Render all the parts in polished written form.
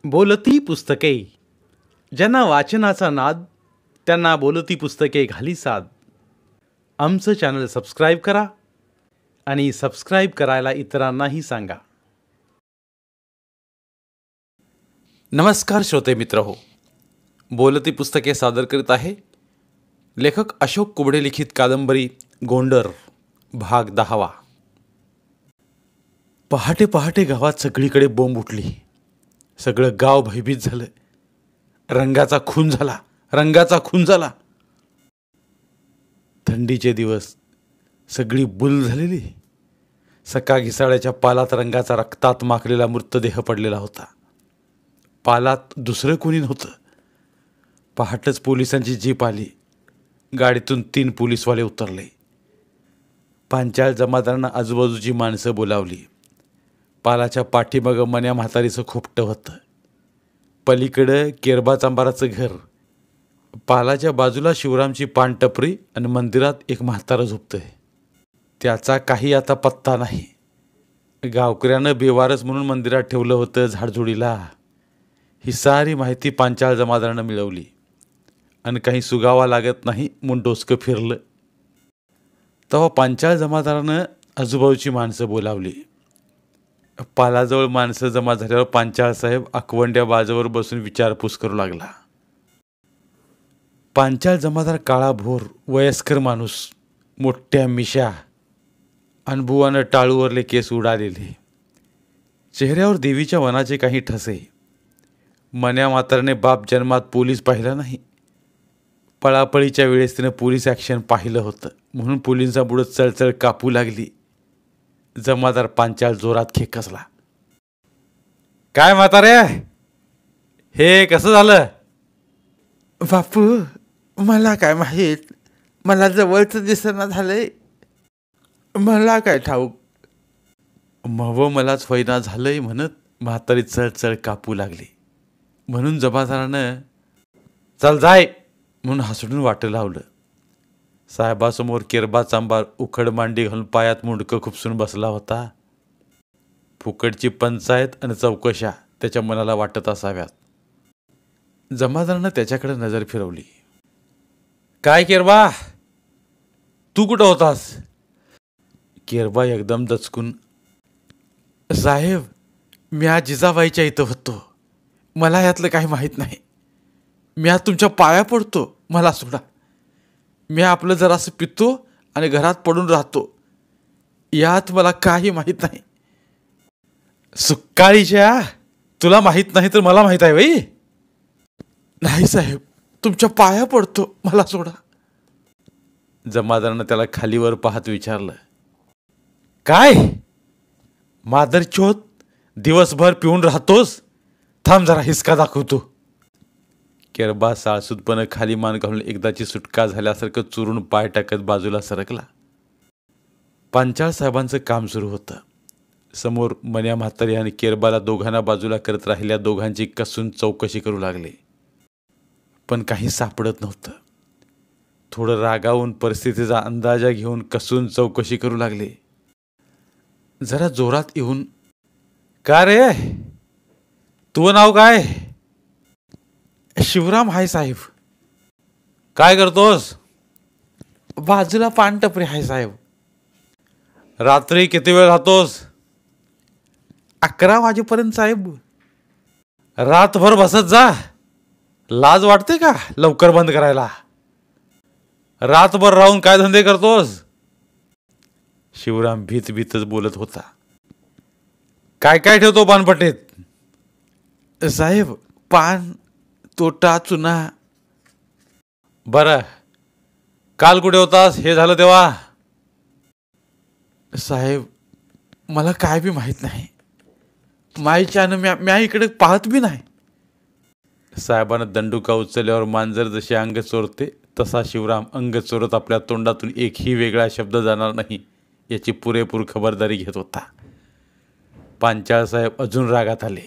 बोलती पुस्तके. ज्यांना वाचनाचा नाद त्यांना बोलती पुस्तके घाली साद. आमचं चॅनल सबस्क्राईब करा आणि सबस्क्राईब करायला इतरांनाही सांगा. नमस्कार श्रोते मित्र हो, बोलती पुस्तके सादर करीत आहे लेखक अशोक कुबडे लिखित कादंबरी गोंडर भाग 10. पहाटे पहाटे गावात सगळीकडे बोंब उठली. सगळं गाव भयभीत झालं. रंगाचा खून झाला. थंडीचे दिवस, सगळी बुल झालेली. सका घिसाळ्याच्या पालात रंगाचा रक्तात माखलेला मृतदेह पडलेला होता. पालात दुसरं कोणी नव्हतं. पहाटच पोलिसांची जीप आली. गाडीतून 3 पोलीसवाले उतरले. पांचाळ जमादारांना आजूबाजूची माणसं बोलावली. पालाच्या पाठीमागं मन्या म्हातारीचं खोपटं होतं. पलीकडं केरबा चांबाराचं घर. पालाच्या बाजूला शिवरामची पानटपरी आणि मंदिरात एक म्हातारं झोपतंय. त्याचा काही आता पत्ता नाही. गावकऱ्यानं बेवारस म्हणून मंदिरात ठेवलं होतं झाडझुडीला. ही सारी माहिती पांचाळ जमादारानं मिळवली आणि काही सुगावा लागत नाही म्हणून डोसकं फिरलं. तेव्हा पांचाळ जमादारानं आजूबाजूची माणसं बोलावली. पालाजवळ माणसं जमा झाल्यावर पांचाळ साहेब आकवंड्या बाजावर बसून विचारपूस करू लागला. पांचाळ जमादार काळाभोर, वयस्कर माणूस, मोठ्या मिशा, अनुभवानं टाळूवरले केस उडालेले, चेहऱ्यावर देवीच्या वनाचे काही ठसे. मन्या म्हातारने बाप जन्मात पोलीस पाहिला नाही. पळापळीच्या वेळेस तिनं पोलीस ॲक्शन पाहिलं होतं म्हणून पोलिसांचा बुडत चळचळ कापू लागली. जमादार पांचाळ जोरात खेकसला. काय म्हातारे, हे कसं झालं? बापू, मला काय माहीत, मला जवळचं दिसना झालंय, मला काय ठाऊक. मलाच होईना झालंय म्हणत म्हातारी चळचळ कापू लागली. म्हणून जमादारानं चल जाय म्हणून हसडून वाटं लावलं. साहेबासमोर केरबा चांबार उखड मांडी घालून पायात मुंडकं खुपसून बसला होता. फुकटची पंचायत आणि चौकशा त्याच्या मनाला वाटत असाव्यात. जमादारानं त्याच्याकडे नजर फिरवली. काय केरबा, तू कुठं होतास? केरबा एकदम दचकून, साहेब, मी आज जिजाबाईच्या इथं होतो, मला यातलं काही माहीत नाही. मी आज तुमच्या पाया पडतो, मला सोडा. मी आपलं जरासं पितो आणि घरात पडून राहतो, यात मला काही माहीत नाही. सुक्काळीच्या, तुला माहीत नाही तर मला माहीत आहे बाई. नाही साहेब, तुमच्या पाया पडतो, मला सोडा. जमादारानं त्याला खालीवर पाहत विचारलं. काय मादरचोद, दिवसभर पिऊन राहतोस? थांब जरा हिसका दाखवतो. केरबा साळसूदपणे खाली मान घालून एकदाची सुटका झाल्यासारखं चुरून पाय टाकत बाजूला सरकला. पांचाळ साहेबांचं काम सुरू होतं. समोर मन्या म्हातारी आणि केरबाला दोघांना बाजूला करत राहिल्या दोघांची कसून चौकशी करू लागले. पण काही सापडत नव्हतं. थोडं रागावून परिस्थितीचा अंदाजा घेऊन कसून चौकशी करू लागले. जरा जोरात येऊन, का रे, तुझं नाव काय? शिवराम हाय साहेब. काय करतोस? बाजूला पानटपरी हाय साहेब. रात्री किती वेळ राहतोस? 11 वाजेपर्यंत साहेब. रातभर बसत जा. लाज वाटते का लवकर बंद करायला? रातभर राहून काय धंदे करतोस? शिवराम भीतच बोलत होता. काय काय ठेवतो पानपट्टीत? साहेब, पान, तोटा, चुना. बरं, काल कुठे होतास हे झालं तेव्हा? साहेब, मला काय बी माहीत नाही. माईच्यानं म्या इकडे पाहत बी नाही. साहेबानं दंडुका उचलल्यावर मांजर जशी अंग चोरते तसा शिवराम अंग चोरत आपल्या तोंडातून एकही वेगळा शब्द जाणार नाही याची पुरेपूर खबरदारी घेत होता. पांचाळ साहेब अजून रागात आले.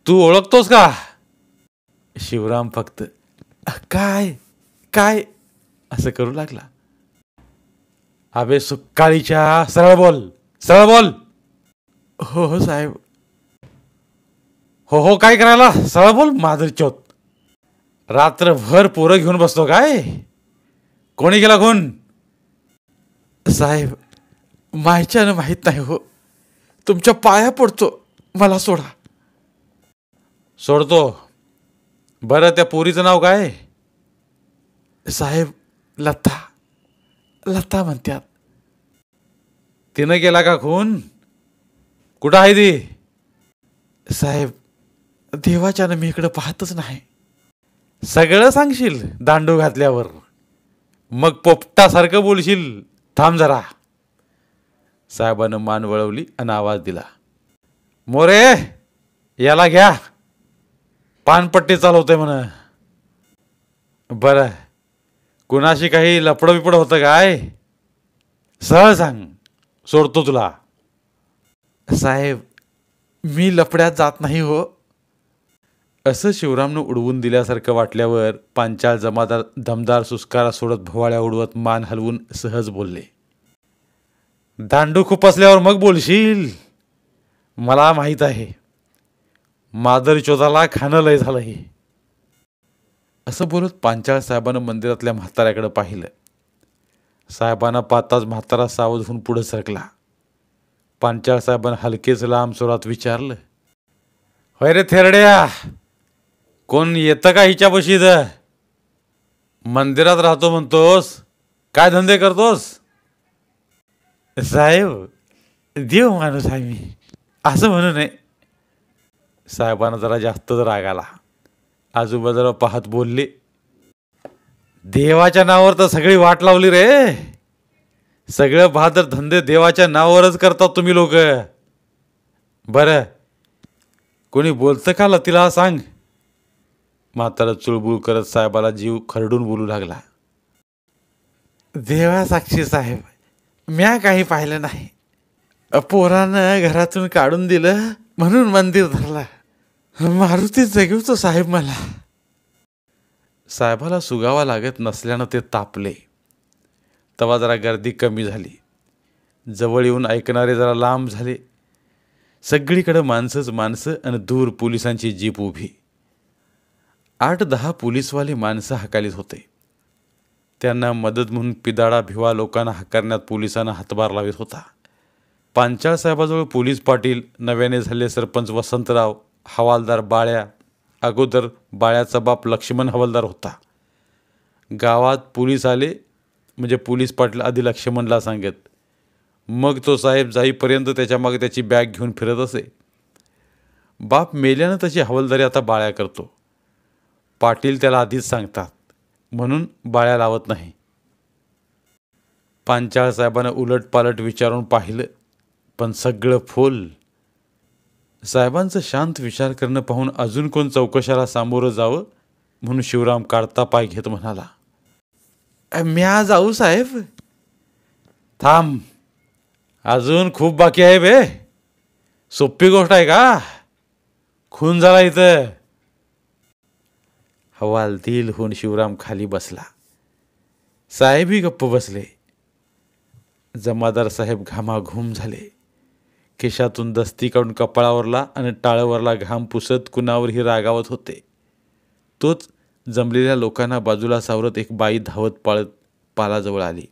तू ओळखतोस का? शिवराम फक्त काय काय असं करू लागला. अबे सुक्काळीच्या, सरळ बोल, सरळ बोल. हो हो साहेब. हो हो काय करायला सरळ बोल माधुरचोत. रात्रभर पोरं घेऊन बसतो काय? कोणी गेला खून? साहेब मायच्यानं माहीत नाही हो. तुमच्या पाया पडतो, मला सोडा. सोडतो. बरं त्या पोरीचं नाव काय? साहेब लता, लता म्हणतात. तिनं केला का खून? कुठं आहे ती? साहेब देवाच्यानं मी इकडं पाहतच नाही. सगळं सांगशील दांडू घातल्यावर? मग पोपटासारखं बोलशील? थांब जरा. साहेबानं मान वळवली आणि आवाज दिला, मोरे याला घ्या, पानपट्टी चालवतोय म्हण. बरं कुणाशी काही लपडं बिपड होतं काय? सहज सांग, सोडतो तुला. साहेब मी लपड्यात जात नाही हो. असं शिवरामनं उडवून दिल्यासारखं वाटल्यावर पांचाळ जमादार दमदार सुस्कारा सोडत भोवाळ्या उडवत मान हलवून सहज बोलले, दांडू खूप असल्यावर मग बोलशील. मला माहीत आहे मादर चोदाला खाणं लय झालं हे. असं बोलत पांचाळ साहेबानं मंदिरातल्या म्हाताऱ्याकडे पाहिलं. साहेबांना पाहताच म्हातारा सावध होऊन पुढे सरकला. पांचाळ साहेबांना हलकेच लांब स्वरात विचारलं, होय रे थेरड्या, कोण येतं का हिच्या बशीद? मंदिरात राहतो म्हणतोस, काय धंदे करतोस? साहेब देव माणूस आहे मी, असं म्हणू नये. साहेबांना जरा जास्तच राग आला. आजूबाजूला पाहत बोलले, देवाच्या नावावर तर सगळी वाट लावली रे. सगळं बहादर धंदे देवाच्या नावावरच करतात तुम्ही लोक. बरं कोणी बोलतं का लतीला सांग. म्हातारा चुळबुळ करत साहेबाला जीव खरडून बोलू लागला, देवा साक्षी साहेब, म्या काही पाहिलं नाही. पोरानं घरातून काढून दिलं म्हणून मंदिर धरला. मारुती जगवतो साहेब मला. साहेबाला सुगावा लागत नसल्यानं ते तापले. तेव्हा जरा गर्दी कमी झाली. जवळ येऊन ऐकणारे जरा लांब झाले. सगळीकडे माणसंच माणसं आणि दूर पोलिसांची जीप उभी. 8-10 पोलीसवाले माणसं हाकालीत होते. त्यांना मदत म्हणून पिदाळा भिवा लोकांना हाकारण्यात पोलिसांना हातभार लावित होता. पांचाळ साहेबाजवळ पोलीस पाटील, नव्याने झाले सरपंच वसंतराव, हवालदार बाळ्या, अगोदर बाळ्याचा बाप लक्ष्मण हवालदार होता. गावात पोलीस आले म्हणजे पोलीस पाटील आधी लक्ष्मणला सांगत, मग तो साहेब जाईपर्यंत त्याच्या मागे त्याची बॅग घेऊन फिरत असे. बाप मेल्यानं त्याची हवालदारी आता बाळ्या करतो. पाटील त्याला आधीच सांगतात म्हणून बाळ्या लावत नाही. पांचाळ साहेबानं उलटपालट विचारून पाहिलं, पण सगळं फोल. साहेबांचं शांत विचार करणं पाहून अजून कोण चौकशाला सामोरं जावं म्हणून शिवराम काढता पाय घेत म्हणाला, म्या जाऊ साहेब? थांब, अजून खूप बाकी आहे बे. सोपी गोष्ट आहे का? खून झाला इथं. हवालदिल होऊन शिवराम खाली बसला. साहेबही गप्प बसले. जमादार साहेब घामाघूम झाले. खिशातून दस्ती काढून कपाळावरला आणि टाळावरला घाम पुसत कुणावरही रागावत होते. तोच जमलेल्या लोकांना बाजूला सावरत एक बाई धावत पाळत पालाजवळ आली.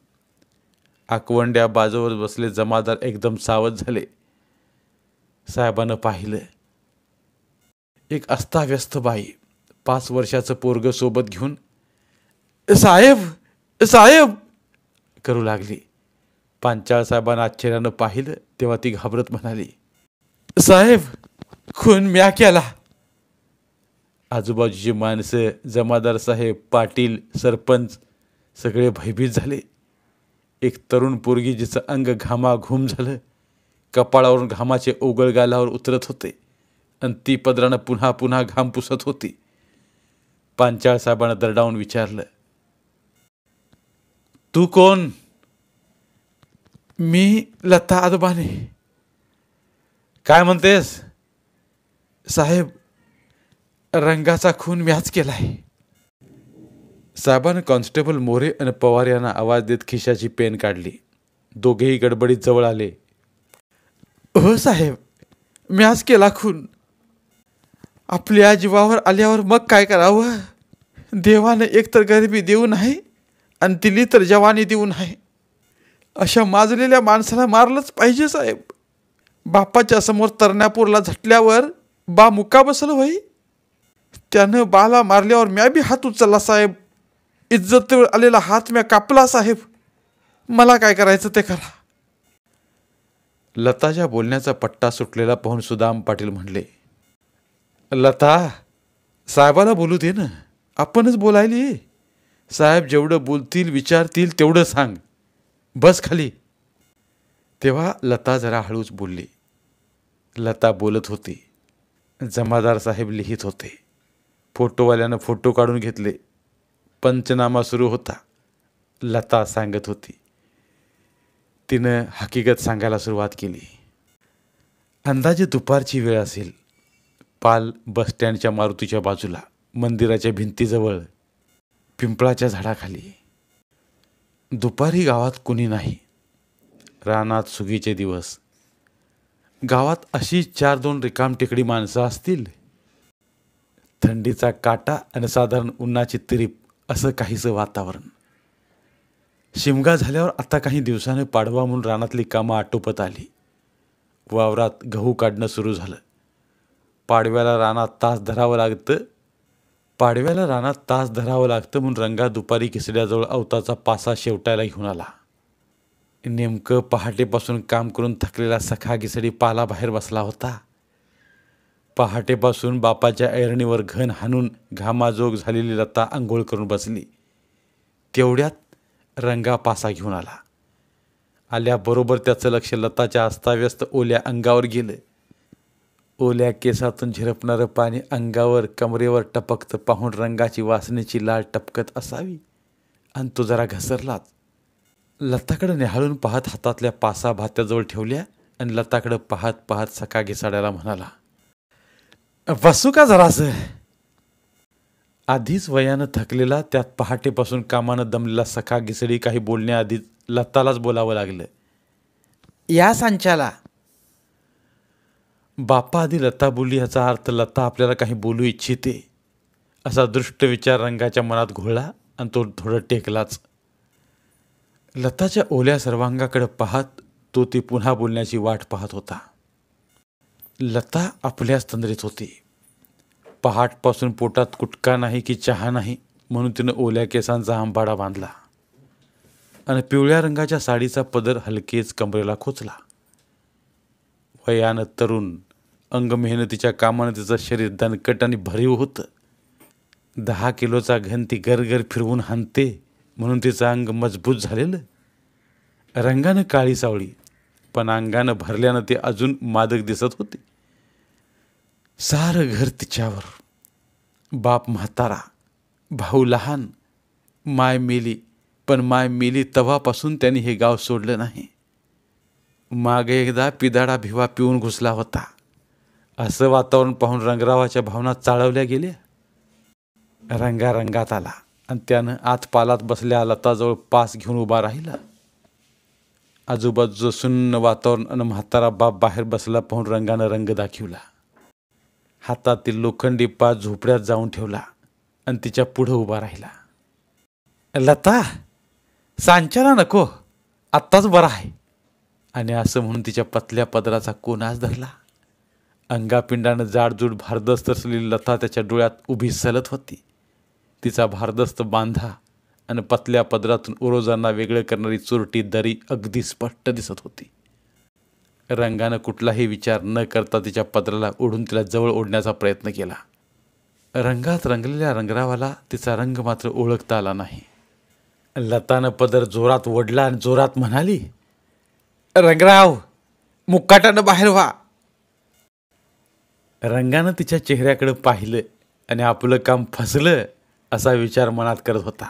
आकवंड्या बाजूवर बसले जमादार एकदम सावध झाले. साहेबानं पाहिलं, एक अस्ताव्यस्त बाई 5 वर्षाचं पोरग सोबत घेऊन साहेब साहेब करू लागली. पांचाळ साहेबांना आश्चर्यानं पाहिलं तेव्हा ती घाबरत म्हणाली, साहेब खून म्या केला. आजूबाजूची माणसं, जमादार साहेब, पाटील, सरपंच सगळे भयभीत झाले. एक तरुण पोरगी जिचं अंग घामाघूम झालं, कपाळावरून घामाचे ओघळ गालावर उतरत होते आणि ती पदरानं पुन्हा पुन्हा घाम पुसत होती. पांचाळ साहेबानं दरडावून विचारलं, तू कोण? मी लता अदबाने. काय म्हणतेस? साहेब रंगाचा खून म्याच केलाय. साहेबानं कॉन्स्टेबल मोरे आणि पवार यांना आवाज देत खिशाची पेन काढली. दोघेही गडबडीत जवळ आले. हो साहेब म्याच केला खून. आपल्या जीवावर आल्यावर मग काय करावं? देवाने एकतर गरिबी देऊ नाही आणि दिली तर जवानी देऊ नाही. अशा माजलेल्या माणसाला मारलंच पाहिजे साहेब. बापाच्या समोर तरण्यापूरला झटल्यावर बा मुका बसल होई. त्यानं बाला मारल्यावर म्या बी हात उचलला साहेब. इज्जतीवर आलेला हात म्या कापला साहेब. मला काय करायचं ते करा. लताच्या बोलण्याचा पट्टा सुटलेला पाहून सुदाम पाटील म्हणले, लता, साहेबाला बोलू दे ना, आपणच बोलायली. साहेब जेवढं बोलतील विचारतील तेवढं सांग, बस खाली. तेव्हा लता जरा हळूच बोलली. लता बोलत होती. जमादार साहेब लिहित होते. फोटोवाल्यानं फोटो काढून घेतले. पंचनामा सुरू होता. लता सांगत होती. तिनं हकीकत सांगायला सुरुवात केली. अंदाजे दुपारची वेळ असेल. पाल बसस्टँडच्या मारुतीच्या बाजूला, मंदिराच्या भिंतीजवळ, पिंपळाच्या झाडाखाली. दुपारी गावात कुणी नाही. रानात सुगीचे दिवस. गावात अशी 4-2 रिकामटेकडी माणसं असतील. थंडीचा काटा आणि साधारण उन्हाची तिरीप असं काहीसं वातावरण. शिमगा झाल्यावर आता काही दिवसानं पाडवा म्हणून रानातली कामं आटोपत आली. वावरात गहू काढणं सुरू झालं. पाडव्याला रानात तास धरावं लागतं म्हणून रंगा दुपारी किसड्याजवळ अवताचा पासा शेवटायला घेऊन आला. नेमकं पहाटेपासून काम करून थकलेला सखा घिसडी पाला बाहेर बसला होता. पहाटेपासून बापाच्या ऐरणीवर घन हाणून घामाजोग झालेली लता आंघोळ करून बसली. तेवढ्यात रंगा पासा घेऊन आला. आल्याबरोबर त्याचं लक्ष लताच्या अस्ताव्यस्त ओल्या अंगावर गेलं. ओल्या केसातून झिरपणारं पाणी अंगावर कमरेवर टपकतं पाहून रंगाची वासनेची लाळ टपकत असावी आणि तो जरा घसरलाच. लताकडे निहाळून पाहत हातातल्या पासा भात्याजवळ ठेवल्या आणि लताकडे पाहत पाहत सखा घिसाड्याला म्हणाला, बसू का जरासं? आधीच वयानं थकलेला, त्यात पहाटेपासून कामानं दमलेला सखा घिसडी काही बोलण्याआधीच लतालाच बोलावं लागलं. या सांच्याला. बापा आधी लता बोलली याचा अर्थ लता आपल्याला काही बोलू इच्छिते असा दृष्ट विचार रंगाच्या मनात घोळला आणि तो थोडं टेकलाच. लताच्या ओल्या सर्वांगाकडे पाहत तो ती पुन्हा बोलण्याची वाट पाहत होता. लता आपल्याच तंद्रीत होती. पहाटपासून पोटात कुटका नाही की चहा नाही म्हणून तिनं ओल्या केसांचा आंबाडा बांधला आणि पिवळ्या रंगाच्या साडीचा पदर हलकेच कमरेला खोचला. वयानं तरुण, अंग मेहनतीच्या कामानं तिचं शरीर दणकट आणि भरीव होतं. 10 किलोचा घन ती गरगर फिरवून हाणते म्हणून तिचं अंग मजबूत झालेलं. रंगानं काळी सावळी, पण अंगानं भरल्यानं ते अजून मादक दिसत होते. सारं घर तिच्यावर. बाप म्हातारा, भाऊ लहान. माय मेली, पण माय मेली तव्हापासून त्यांनी हे गाव सोडलं नाही. मागे एकदा पिदाडा भिवा पिऊन घुसला होता. असं वातावरण पाहून रंगरावाच्या भावना चाळवल्या गेल्या. रंगा रंगात आला आणि त्यानं आत पालात बसल्या लताजवळ पास घेऊन उभा राहिला. आजूबाजूचं सुन्न वातावरण आणि म्हातारा बाप बाहेर बसला पाहून रंगानं रंग दाखवला. हातातील लोखंडी पास झोपड्यात जाऊन ठेवला आणि तिच्या पुढं उभा राहिला. लता, सांच्याला नको, आत्ताच बरा आहे. आणि असं म्हणून तिच्या पतल्या पदराचा कोणाच धरला. अंगापिंडानं जाडजूड भारदस्त असलेली लता त्याच्या डोळ्यात उभी सलत होती. तिचा भारदस्त बांधा आणि पतल्या पदरातून उरोजांना वेगळं करणारी चुरटी दरी अगदी स्पष्ट दिसत होती. रंगानं कुठलाही विचार न करता तिच्या पदराला ओढून तिला जवळ ओढण्याचा प्रयत्न केला. रंगात रंगलेल्या रंगरावाला तिचा रंग मात्र ओळखता आला नाही. लतानं पदर जोरात ओढला आणि जोरात म्हणाली, रंगराव, मुक्काटानं बाहेर व्हा. रंगानं तिच्या चेहऱ्याकडे पाहिलं आणि आपलं काम फसलं असा विचार मनात करत होता.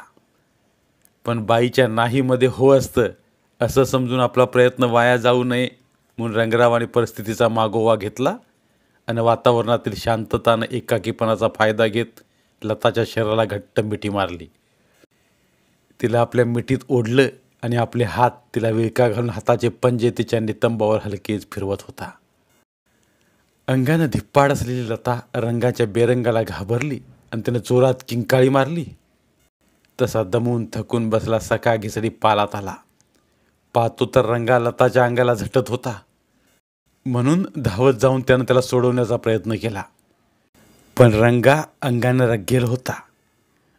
पण बाईच्या नाहीमध्ये हो असतं असं समजून आपला प्रयत्न वाया जाऊ नये म्हणून रंगरावाने परिस्थितीचा मागोवा घेतला आणि वातावरणातील शांततानं एकाकीपणाचा फायदा घेत लताच्या शरीराला घट्ट मिठी मारली. तिला आपल्या मिठीत ओढलं आणि आपले हात तिला विळका घालून हाताचे पंजे तिच्या नितंबावर हलकेच फिरवत होता. अंगानं धिप्पाड असलेली लता रंगाच्या बेरंगाला घाबरली आणि त्यानं जोरात किंकाळी मारली. तसा दमून थकून बसला सका घिसडी पालात आला. पाहतो तर रंगा लताच्या अंगाला झटत होता. म्हणून धावत जाऊन त्यानं त्याला सोडवण्याचा प्रयत्न केला, पण रंगा अंगानं रग्गेल होता.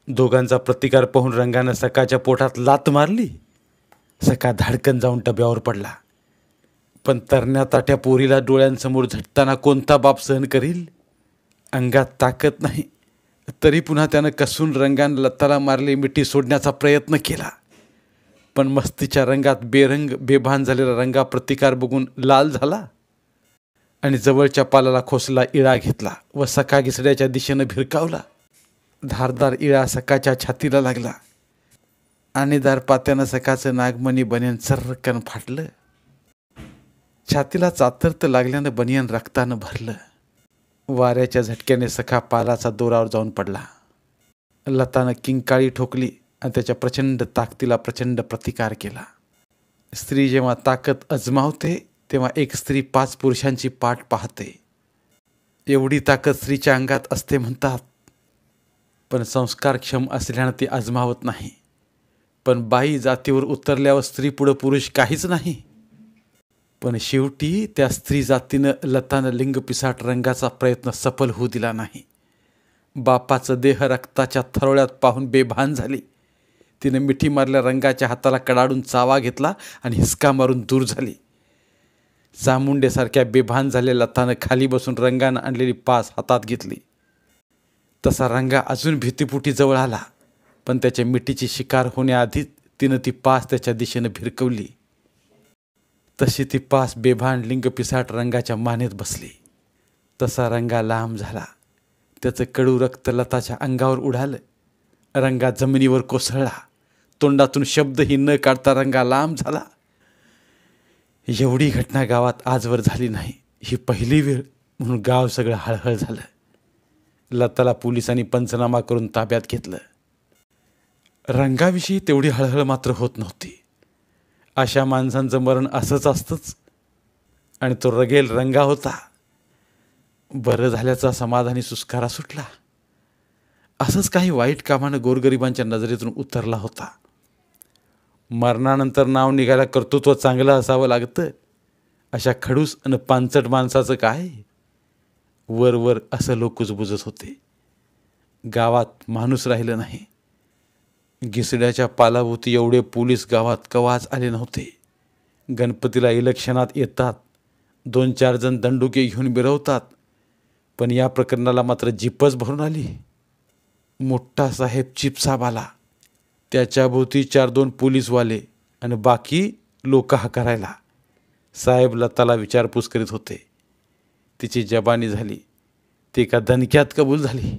दोघांचा प्रतिकार पाहून रंगानं सकाच्या पोटात लात मारली. सका धाडकन जाऊन डब्यावर पडला. पण तरण्या ताट्या पोरीला डोळ्यांसमोर झटताना कोणता बाप सहन करील? अंगात ताकद नाही तरी पुन्हा त्यानं कसून रंगानं लताला मारली मिठी सोडण्याचा प्रयत्न केला. पण मस्तीच्या रंगात बेरंग बेभान झालेला रंगा प्रतिकार बघून लाल झाला आणि जवळच्या पालाला खोसला इळा घेतला व सका घिसड्याच्या दिशेनं भिरकावला. धारदार इळा सकाच्या छातीला लागला आणि दारपात्यानं सकाचं नागमणी बनियन सर्रकन फाटलं. छातीला चातर्त लागल्यानं बनियन रक्तानं भरलं. वाऱ्याच्या झटक्याने सखा पालाचा दोरावर जाऊन पडला. लतानं किंकाळी ठोकली आणि त्याच्या प्रचंड ताकदीला प्रचंड प्रतिकार केला. स्त्री जेव्हा ताकद अजमावते तेव्हा एक स्त्री 5 पुरुषांची पाठ पाहते. एवढी ताकद स्त्रीच्या अंगात असते म्हणतात, पण संस्कारक्षम असल्यानं ती अजमावत नाही. पण बाई जातीवर उतरल्यावर स्त्री पुढं पुरुष काहीच नाही. पण शेवटी त्या स्त्री जातीनं लतानं लिंगपिसाट रंगाचा प्रयत्न सफल होऊ दिला नाही. बापाचं देह रक्ताच्या थरोळ्यात पाहून बेभान झाली. तिने मिठी मारल्या रंगाच्या हाताला कडाडून चावा घेतला आणि हिसका मारून दूर झाली. चामुंडेसारख्या बेभान झालेल्या लतानं खाली बसून रंगानं आणलेली पास हातात घेतली. तसा रंगा अजून भीतीपुटी जवळ आला, पण त्याच्या मिठीची शिकार होण्याआधीच तिनं ती पास त्याच्या दिशेनं भिरकवली. तशी ती पास बेभान लिंगपिसाट रंगाच्या मानेत बसली. तसा रंगा लांब झाला. त्याचं कडू रक्त लताच्या अंगावर उडालं. रंगा जमिनीवर कोसळला. तोंडातून शब्दही न काढता रंगा लांब झाला. एवढी घटना गावात आजवर झाली नाही. ही पहिली वेळ म्हणून गाव सगळं हळहळ झालं. लताला पोलिसांनी पंचनामा करून ताब्यात घेतलं. रंगाविषयी तेवढी हळहळ मात्र होत नव्हती. अशा माणसांचं मरण असंच असतंच आणि तो रगेल रंगा होता. बरं झाल्याचा समाधानी सुस्कारा सुटला. असंच काही वाईट कामानं गोरगरिबांच्या नजरेतून उतरला होता. मरणानंतर नाव निघायला कर्तृत्व चांगलं असावं लागतं. अशा खडूस आणि पानचट माणसाचं काय? वर वर असं लोक कुजबुजत होते. गावात माणूस राहिलं नाही. घिसड्याच्या पालाभोवती एवढे पोलीस गावात कवाच आले नव्हते. गणपतीला इलेक्शनात येतात, 2-4 जण दंडुके घेऊन मिरवतात, पण या प्रकरणाला मात्र जीपच भरून आली. मोठा साहेब चिपसाब आला. त्याच्या भोवती 4-2 पोलीसवाले आणि बाकी लोक हाकारायला. साहेब लताला विचारपूस करीत होते. तिची जबानी झाली. ती एका दणक्यात कबूल झाली.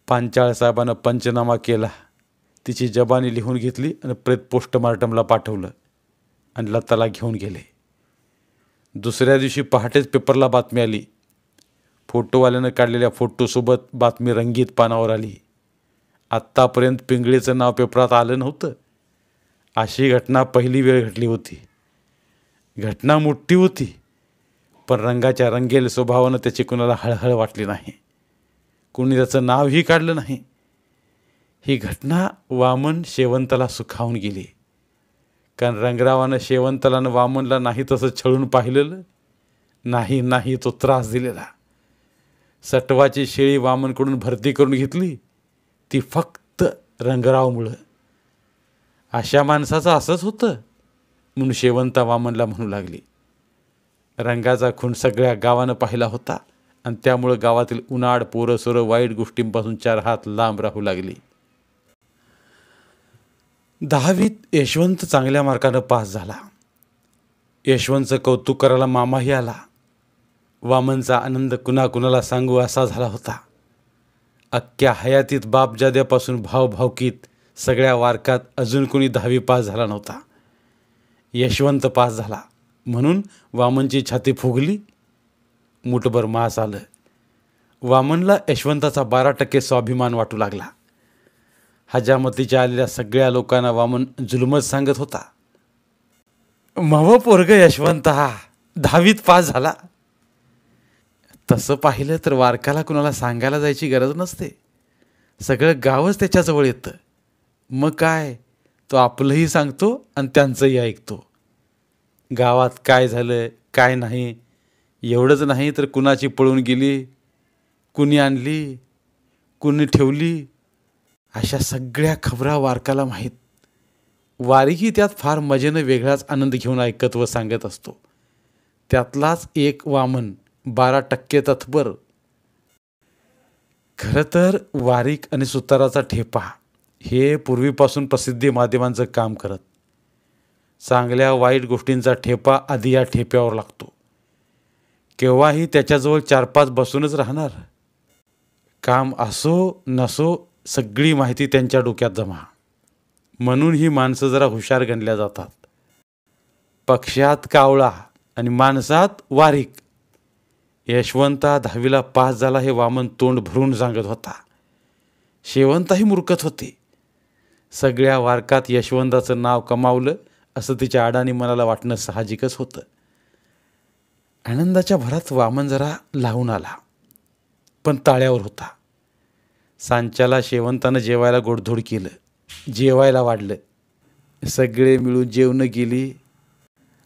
पांचाळ साहेबानं पंचनामा केला. तिची जबानी लिहून घेतली आणि प्रेत पोस्टमार्टमला पाठवलं आणि लताला घेऊन गेले. दुसऱ्या दिवशी पहाटेच पेपरला बातमी आली. फोटोवाल्यानं काढलेल्या फोटोसोबत बातमी रंगीत पानावर आली. आत्तापर्यंत पिंगळीचं नाव पेपरात आलं नव्हतं. अशी घटना पहिली वेळ घडली होती. घटना मोठी होती, पण रंगाच्या रंगेल स्वभावानं त्याची कुणाला हळहळ वाटली नाही. कुणी त्याचं नावही काढलं नाही. ही घटना वामन शेवंताला सुखावून गेली. कारण रंगरावानं शेवंताला वामनला नाही तसं छळून पाहिलेलं नाही तो त्रास दिलेला. सटवाची शेळी वामनकडून भरती करून घेतली, ती फक्त रंगरावमुळं. अशा माणसाचं असंच होतं म्हणून शेवंता वामनला म्हणू लागली. रंगाचा खून सगळ्या गावानं पाहिला होता आणि त्यामुळं गावातील उन्हाळ पोरं सोरं वाईट गोष्टींपासून 4 हात लांब राहू लागली. 10वीत यशवंत चांगल्या मार्कानं पास झाला. यशवंतचं कौतुक करायला मामाही आला. वामनचा आनंद कुणाकुणाला सांगू असा झाला होता. अख्ख्या हयातीत बापजाद्यापासून भावभावकीत सगळ्या वारकात अजून कोणी 10वी पास झाला नव्हता. यशवंत पास झाला म्हणून वामनची छाती फुगली. मुठभर मास आलं. वामनला यशवंताचा 12% स्वाभिमान वाटू लागला. हजामतीच्या आलेल्या सगळ्या लोकांना वामन जुलमच सांगत होता. मव पोरग यशवंत हा 10वीत पास झाला. तसं पाहिलं तर वारकाला कुणाला सांगायला जायची गरज नसते. सगळं गावच त्याच्याजवळ येतं. मग काय, तो आपलंही सांगतो आणि त्यांचंही ऐकतो. गावात काय झालं काय नाही एवढंच नाही तर कुणाची पळून गेली, कुणी आणली, कुणी ठेवली, अशा सगळ्या खबरा वारकाला माहीत. वारीही त्यात फार मजेनं वेगळाच आनंद घेऊन ऐकत व सांगत असतो. त्यातलाच एक वामन 12% तत्पर. खरं तर वारीक आणि सुताराचा ठेपा हे पूर्वीपासून प्रसिद्धी माध्यमांचं काम करत. चांगल्या वाईट गोष्टींचा ठेपा आधी या ठेप्यावर लागतो. केव्हाही त्याच्याजवळ 4-5 बसूनच राहणार. काम असो नसो सगळी माहिती त्यांच्या डोक्यात जमा. म्हणून ही माणसं जरा हुशार गणल्या जातात. पक्षात कावळा आणि माणसात वारीक. यशवंता 10वीला पास झाला हे वामन तोंड भरून सांगत होता. शेवंताही मुरकत होते. सगळ्या वारकात यशवंताचं नाव कमावलं असं तिच्या अडाणी मनाला वाटणं साहजिकच होतं. आनंदाच्या भरात वामन जरा लावून आला, पण ताळ्यावर होता. सांच्याला शेवंतानं जेवायला गोडधोड केलं. जेवायला वाढलं. सगळे मिळून जेवणं गेली.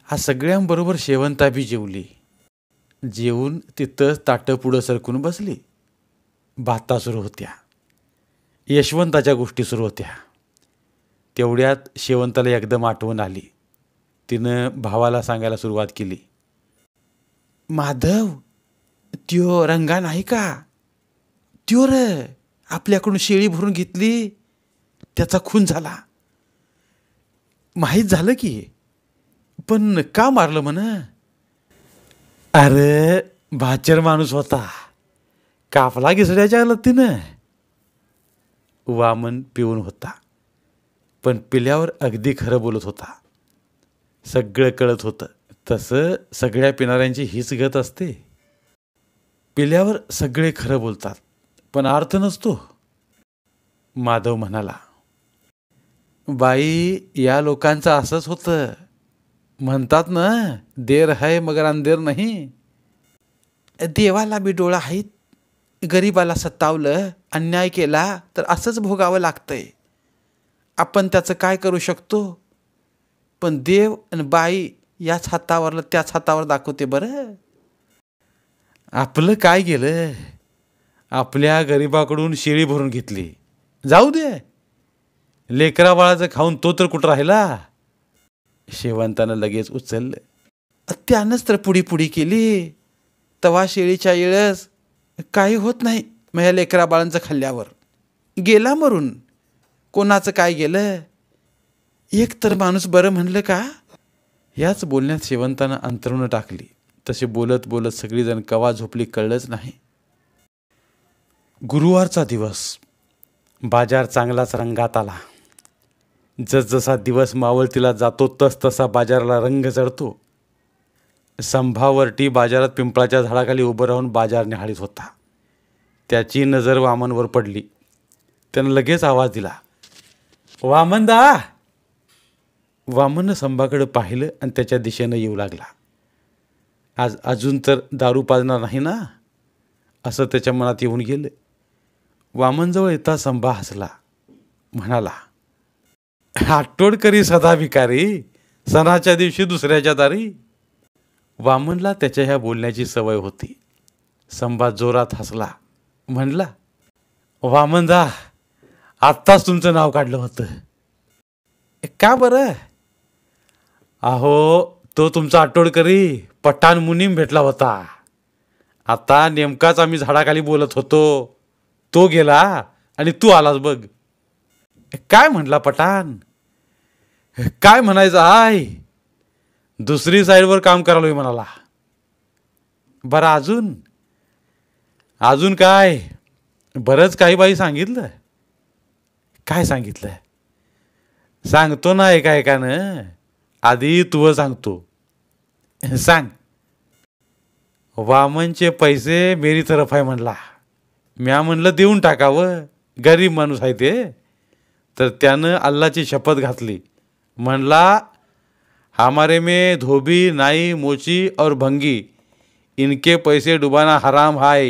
हा सगळ्यांबरोबर शेवंता बी जेवली. जेवून तिथंच ताटं पुढं सरकून बसली. बाता सुरू होत्या. यशवंताच्या गोष्टी सुरू होत्या. तेवढ्यात शेवंताला एकदम आठवण आली. तिनं भावाला सांगायला सुरुवात केली. माधव, त्यो रंगा नाही का, त्यो र आपल्याकडून शेळी भरून घेतली, त्याचा खून झाला. माहीत झालं की, पण का मारलं म्हण? अरे भाचर माणूस होता, कापला घिसड्याच्या लत्तीनं. वामन पिऊन होता, पण पिल्यावर अगदी खरं बोलत होता. सगळं कळत होतं. तसं सगळ्या पिणाऱ्यांची हीच गत असते. पिल्यावर सगळे खरं बोलतात, पण अर्थ नसतो. माधव म्हणाला, बाई या लोकांचं असंच होतं. म्हणतात ना, देर है मगर अंधेर नाही. देवाला बी डोळा आहेत. गरीबाला सतावलं, अन्याय केला तर असंच भोगावं लागतंय. आपण त्याचं काय करू शकतो? पण देव आणि बाई याच हातावरलं त्याच हातावर दाखवते बरं. आपलं काय गेलं? आपल्या गरीबाकडून शेळी भरून घेतली, जाऊ दे. लेकरा बाळाचं खाऊन तो तर कुठं राहिला? शेवंतानं लगेच उचललं. त्यानंच तर पुडी पुडी केली. तवा शेळीच्या येळस काही होत नाही. माझ्या लेकरा बाळांचं खाल्ल्यावर गेला मरून. कोणाचं काय गेलं? एक तर माणूस बरं म्हणलं का? याच बोलण्यात शेवंतानं अंतरुणं टाकली. तसे बोलत बोलत सगळीजण कवा झोपली कळलंच नाही. गुरुवारचा दिवस. बाजार चांगलाच रंगात आला. जसजसा दिवस मावळतीला जातो तसतसा बाजाराला रंग चढतो. संभावर्टी बाजारात पिंपळाच्या झाडाखाली उभं राहून बाजार निहाळीत होता. त्याची नजर वामनवर पडली. त्यानं लगेच आवाज दिला, वामनदा. वामननं संभाकडे पाहिलं आणि त्याच्या दिशेनं येऊ लागला. आज अजून तर दारू पाजणार नाही ना, असं त्याच्या मनात येऊन गेलं. वामनजवळ येता संभा हसला. म्हणाला, आठवडकरी सदा भिकारी, सणाच्या दिवशी दुसऱ्याच्या दारी. वामनला त्याच्या ह्या बोलण्याची सवय होती. संभा जोरात हसला. म्हणला, वामनदा, आत्ताच तुमचं नाव काढलं होतं. का बरं? अहो, तो तुमचा आठवडकरी पठाण मुनीम भेटला होता. आता नेमकाच आम्ही झाडाखाली बोलत होतो. तो गेला आणि तू आलास बघ. काय म्हणला पठाण? काय म्हणायचं आहे? दुसरी साईडवर काम करालोय म्हणाला. बरं अजून? अजून काय? बरंच काही बाई सांगितलं. काय सांगितलं? सांगतो ना एका एकानं. आधी तू सांगतो. सांग. वामनचे पैसे मेरी तरफ आहे म्हणला. म्या म्हणलं देऊन टाकावं, गरीब माणूस आहे ते. तर त्यानं अल्लाची शपथ घातली. म्हणला, हमारे में धोबी नाई मोची और भंगी इनके पैसे डुबाना हराम है।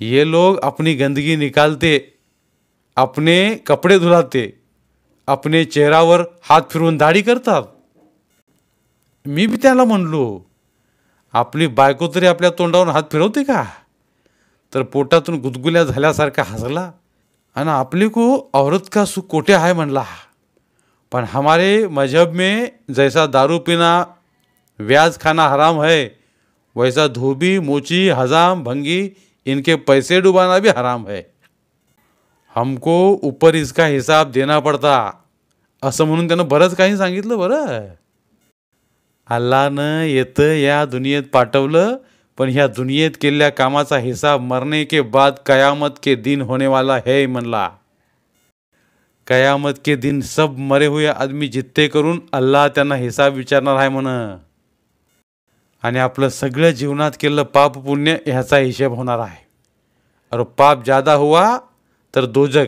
ये लोग अपनी गंदगी निकालते, अपने कपडे धुलाते, अपने चेहऱ्यावर हात फिरवून दाढी करतात. मी बी त्याला म्हणलो, आपली बायको तरी आपल्या तोंडावर हात फिरवते का? तर पोटातून गुदगुल्या झाल्यासारखा हसला आणि आपली को औरत का सुख कोटे है म्हणला. पण हमारे मजहब में जैसा दारू पीना व्याज खाना हराम है, वैसा धोबी मोची हजाम भंगी इनके पैसे डुबाना भी हराम है. हमको ऊपर इसका हिसाब देना पडता, असं म्हणून त्यानं बरंच काही सांगितलं. बरं, अल्लानं येतं या दुनियेत पाठवलं, पण ह्या दुनियेत केलेल्या कामाचा हिसाब मरने के बाद कयामत के दिन होने वाला है म्हणला. कयामत के दिन सब मरे हुए आदमी जित्ते करून अल्लाह त्यांना हिसाब विचारणार आहे म्हण. आणि आपलं सगळं जीवनात केलेलं पाप पुण्य ह्याचा हिशेब होणार आहे. और पाप ज़्यादा हुआ तर दोजक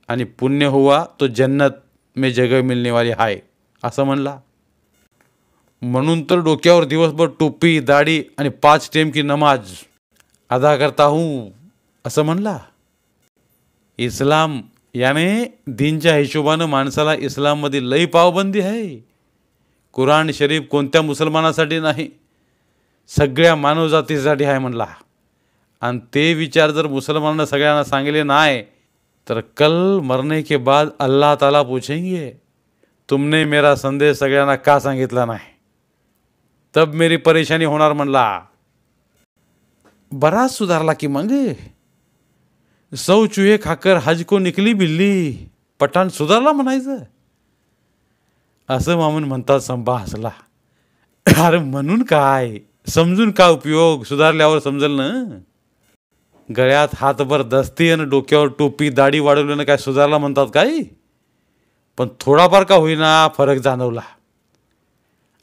आणि पुण्य हुआ तो जन्नत में जगह मिलने वाली आहे असं म्हणला. म्हणून तर डोक्यावर दिवसभर टोपी दाढी आणि 5 टाइम की नमाज अदा करता हूँ असं म्हणला. इस्लाम याने दीनच्या हिशोबानं माणसाला इस्लाममध्ये लई पावबंदी आहे. कुराण शरीफ कोणत्या मुसलमानासाठी नाही, सगळ्या मानवजातीसाठी आहे म्हणला. आणि ते विचार जर मुसलमानांना सगळ्यांना सांगितले नाही तर कल मरने के बाद अल्लाह ताला पूछेंगे, तुमने मेरा संदेश सगळ्यांना का सांगितला नाही, तब मेरी परेशानी होणार म्हणला. बराच सुधारला की मग. 100 चूहे खाकर हज को निकली बिल्ली, पठाण सुधारला म्हणायचं असं मामून म्हणतात. संभा हसला. अरे म्हणून काय, समजून का उपयोग, सुधारल्यावर समजेल ना. गळ्यात हातभर दस्ती आणि डोक्यावर टोपी दाढी वाढवल्यानं काय सुधारला म्हणतात काय? पण थोडाफार का होईना फरक जाणवला.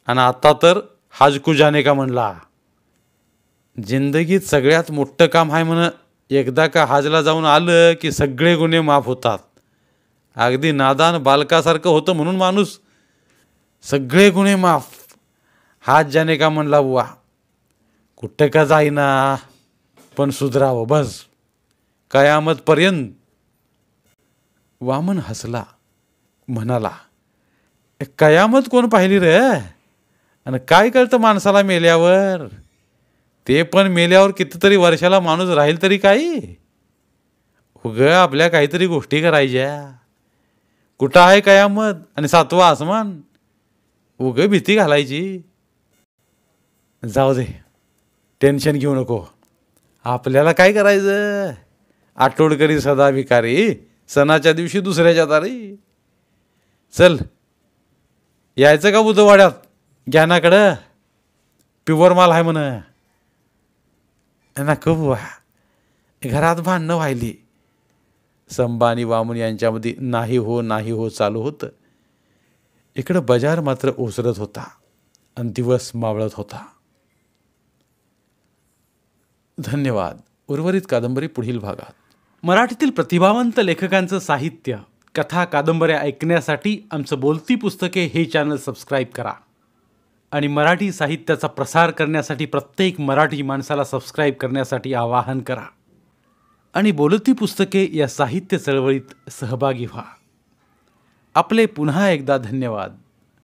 आणि आता तर हज को जाने का म्हणला. जिंदगीत सगळ्यात मोठं काम आहे म्हण. एकदा का हजला जाऊन आलं की सगळे गुन्हे माफ होतात. अगदी नादान बालकासारखं होतं म्हणून माणूस सगळे गुन्हे माफ. हज जाने का म्हणला बुवा. कुठं का जाईना पण सुधरावं बस कयामतपर्यंत. वामन हसला, म्हणाला, कयामत कोण पाहिली रे? आणि काय कळतं माणसाला मेल्यावर? ते पण मेल्यावर कितीतरी वर्षाला माणूस राहील तरी काही. उग आपल्या काहीतरी गोष्टी करायच्या. कुठं आहे कयामत आणि 7वा आसमान? उग भीती घालायची. जाऊ दे, टेन्शन घेऊ नको. आपल्याला काय करायचं? आठवडकरी सदा भिकारी, सणाच्या दिवशी दुसऱ्याच्या दारी. चल यायचं का बुधवाड्यात ज्ञानाकडं? प्युअर माल आहे म्हण. नको बुवा, घरात भांडणं व्हायली. संबा आणि वामन यांच्यामध्ये नाही हो नाही हो चालू होतं. इकडं बाजार मात्र ओसरत होता आणि दिवस मावळत होता. धन्यवाद. उर्वरित कादंबरी पुढील भागात. मराठीतील प्रतिभावंत लेखकांचं साहित्य, कथा, कादंबऱ्या ऐकण्यासाठी आमचं बोलती पुस्तके हे चॅनल सबस्क्राईब करा. आणि मराठी साहित्याचा प्रसार करण्यासाठी प्रत्येक मराठी माणसाला सबस्क्राईब करण्यासाठी आवाहन करा. आणि बोलती पुस्तके या साहित्य चळवळीत सहभागी व्हा. आपले पुन्हा एकदा धन्यवाद.